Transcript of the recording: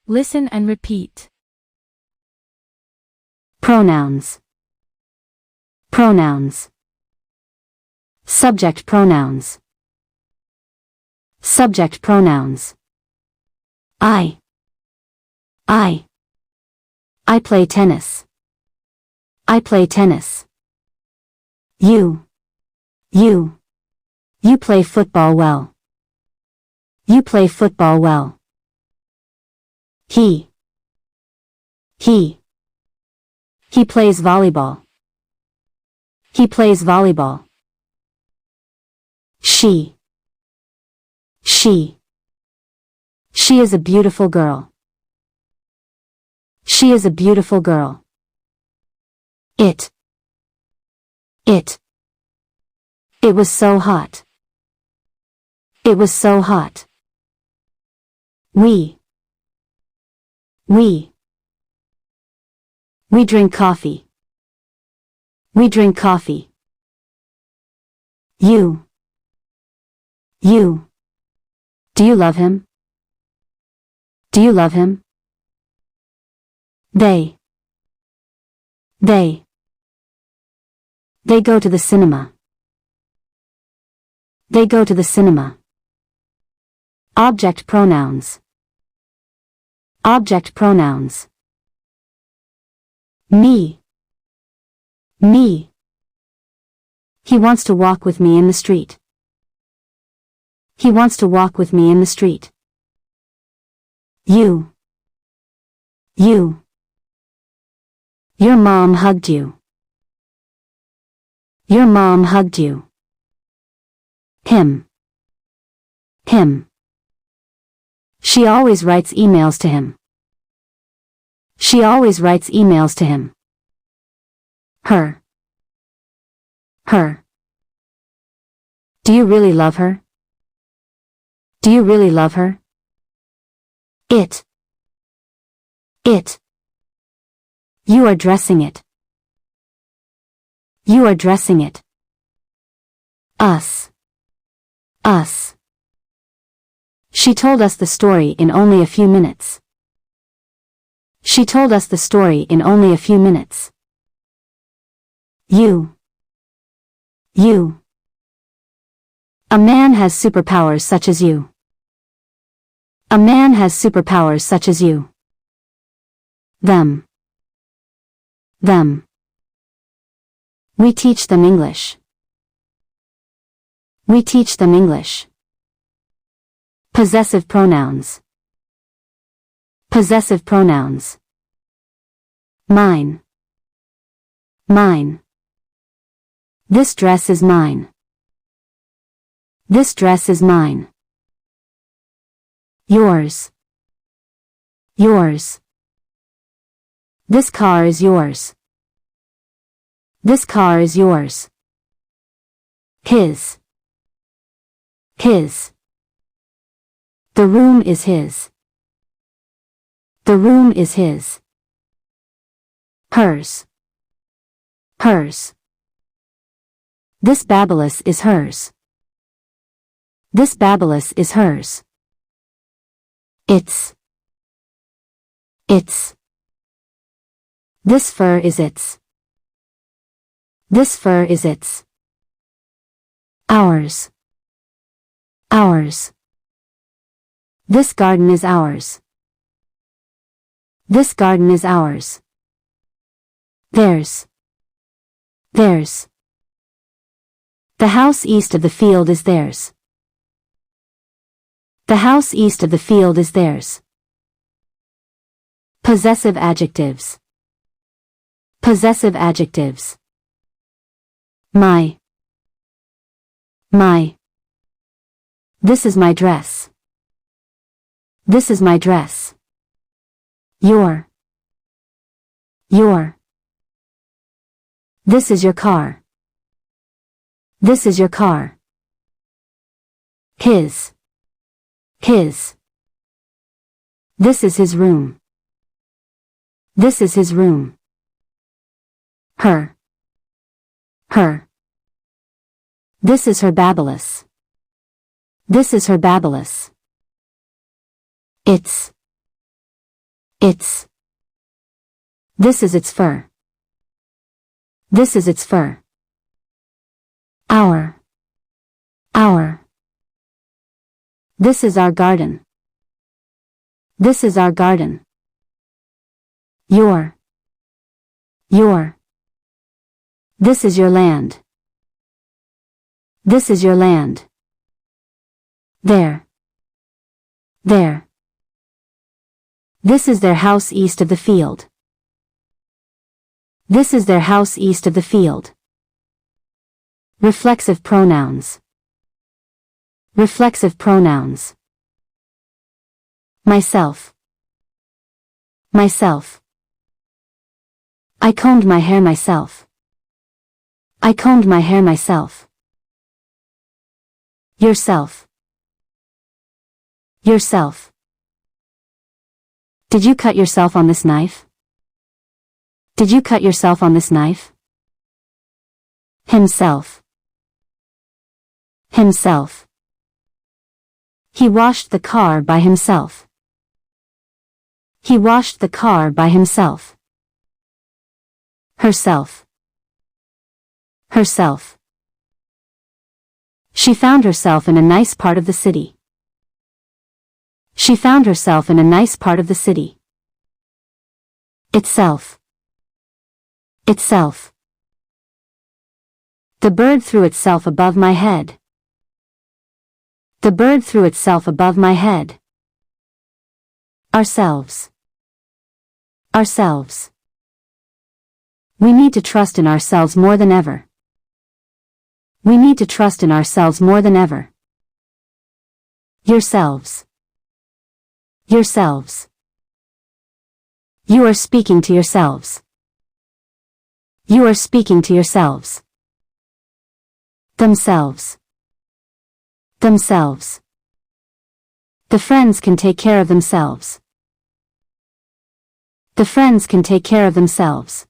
Listen and repeat. Pronouns. Pronouns. Subject pronouns. Subject pronouns. I play tennis. I play tennis. You play football well. You play football well. He plays volleyball. He plays volleyball. She is a beautiful girl. She is a beautiful girl. It was so hot. It was so hot. We drink coffee. We drink coffee. You. Do you love him? Do you love him? They go to the cinema. They go to the cinema. Object pronouns. Object pronouns. Me. He wants to walk with me in the street. He wants to walk with me in the street. You. Your mom hugged you. Your mom hugged you. Him. She always writes emails to him. She always writes emails to him. Her. Do you really love her? Do you really love her? It. You are dressing it. You are dressing it. Us. She told us the story in only a few minutes. She told us the story in only a few minutes. You. A man has superpowers such as you. A man has superpowers such as you. Them. We teach them English. We teach them English. Possessive pronouns. Possessive pronouns. Mine. This dress is mine. This dress is mine. Yours. This car is yours. This car is yours. His. The room is his. The room is his. Hers. This Babylus is hers. This Babylus is hers. It's. This fur is its. This fur is its. Ours. This garden is ours. This garden is ours. Theirs. The house east of the field is theirs. The house east of the field is theirs. Possessive adjectives. Possessive adjectives. My. This is my dress. This is my dress. Your. This is your car. This is your car. His. This is his room. This is his room. Her. This is her Babylus. This is her Babylus. It's. Its. This is its fur. This is its fur. Our. Our. This is our garden. This is our garden. Your. Your. This is your land. This is your land. There. There. This is their house east of the field. This is their house east of the field. Reflexive pronouns. Reflexive pronouns. Myself. Myself. I combed my hair myself. I combed my hair myself. Yourself. Yourself. Did you cut yourself on this knife? Did you cut yourself on this knife? Himself. Himself. He washed the car by himself. He washed the car by himself. Herself. Herself. She found herself in a nice part of the city. She found herself in a nice part of the city. Itself. Itself. The bird threw itself above my head. The bird threw itself above my head. Ourselves. Ourselves. We need to trust in ourselves more than ever. We need to trust in ourselves more than ever. Yourselves. Yourselves. You are speaking to yourselves. You are speaking to yourselves. Themselves. Themselves. The friends can take care of themselves. The friends can take care of themselves.